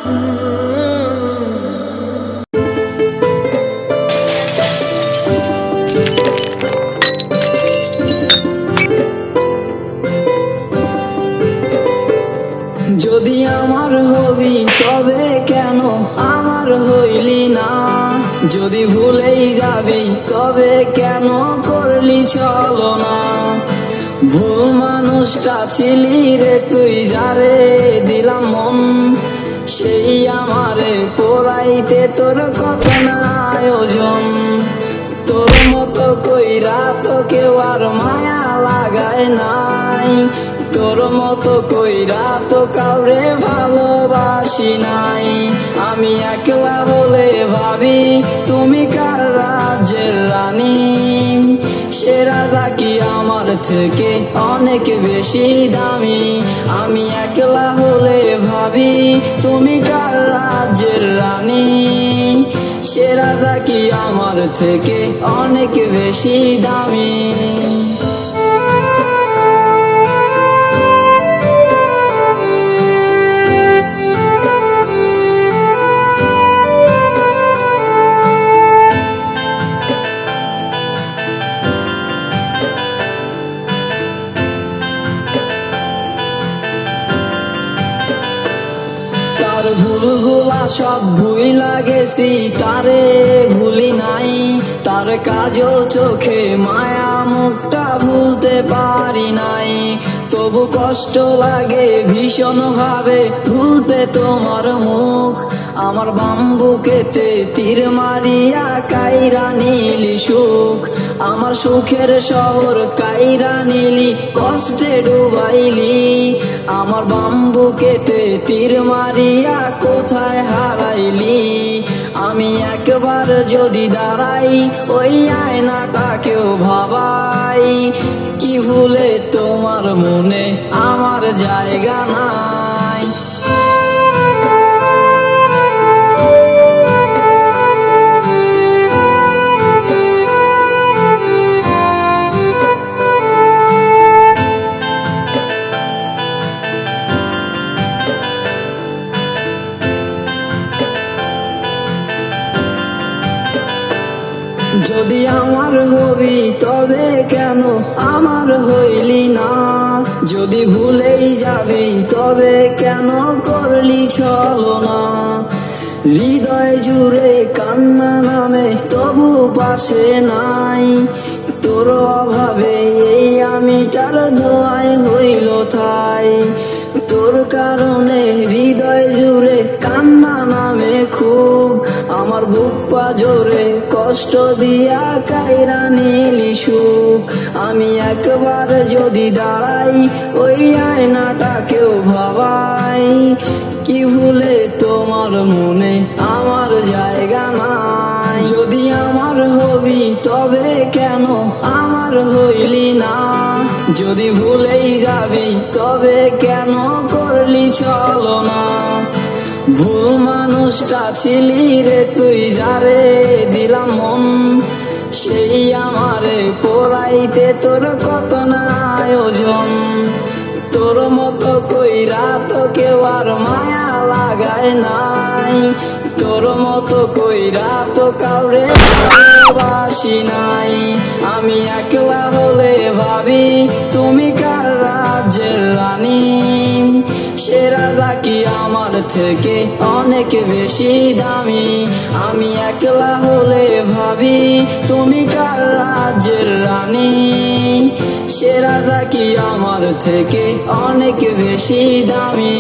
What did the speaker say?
যদি আমার হবি তবে কেন আমার হইলি না, যদি ভুলেই যাবি তবে কেন করলি ছলনা। ভুল মানুষটা ছিলি রে তুই, যারে দিলাম মন, সেই আমারে পোড়াইতে তোর কত না আয়োজন। তোর মতো কইরা তো কেউ আর মায়া লাগায় নাই, তোর মতো কইরা তো কাউরে ভালোবাসি নাই। আমি একলা বলে ভাবি তুমি কার রাজ্যের রানী, সে রাজা কি আমার থেকে অনেক বেশি দামি। আমি একলা হলে ভাবি তুমি কার রাজ্যের রানী, সে রাজা কি আমার থেকে অনেক বেশি দামি। তার ভুলগুলা সব ভুইলা গেছি, তারে ভুলি নাই। তার কাজল চোখে মায়া মুখটা ভুলতে পারি নাই। তবু কষ্ট লাগে ভীষণ ভাবে ভুলতে তোমার মুখ। আমার বাম্বুকেতে তীর মারিয়া কাইরা নিলি সুখ, আমার সুখের শহর কাইরা নিলি কষ্টে ডুবাইলি। আমার বাম্বুকেতে তীর মারিয়া কোথায় হারাইলি। আমি একবার যদি দাঁড়াই ওই আয়নাটাকেও ভাবাই, কি ভুলে তোমার মনে আমার জায়গা নাই। যদি আমার হবি তবে কেন আমার হইলি না, যদি ভুলেই যাবি তবে কেন করলি ছলনা। হৃদয় জুড়ে কান্না নামে তবু পাশে নাই, তোর অভাবে এই আমিটার দোয়ায় হইল ঠাই। তোর কারণে হৃদয় জুড়ে কান্না নামে খুব, আমার বুক পাজরে কষ্ট দিয়া কাইরা নিলি সুখ। আমি একবার যদি দাঁড়াই ওই আয়নাটাকেও ভাবাই, কি ভুলে তোমার মনে আমার জায়গা নাই। যদি আমার হবি তবে কেন আমার হইলি না, যদি ভুলেই যাবি তবে কেন করলি ছলনা। ভুল মানুষটা ছিলি রে তুই, যারে দিলাম মন, সেই আমারে পোড়াইতে তোর কত না আয়োজন। তোর মতো কইরা তো কেউ আর মায়া লাগায় নাই, তোর মতো কইরা তো কাউরে ভালোবাসি নাই। আমি একলা হলে ভাবি তুমি কার রাজ্যের রানী, সে রাজা কি আমার থেকে অনেক বেশি দামি। আমি একলা হলে ভাবি তুমি কার রাজ্যের রানী, সে রাজা কি আমার থেকে অনেক বেশি দামি।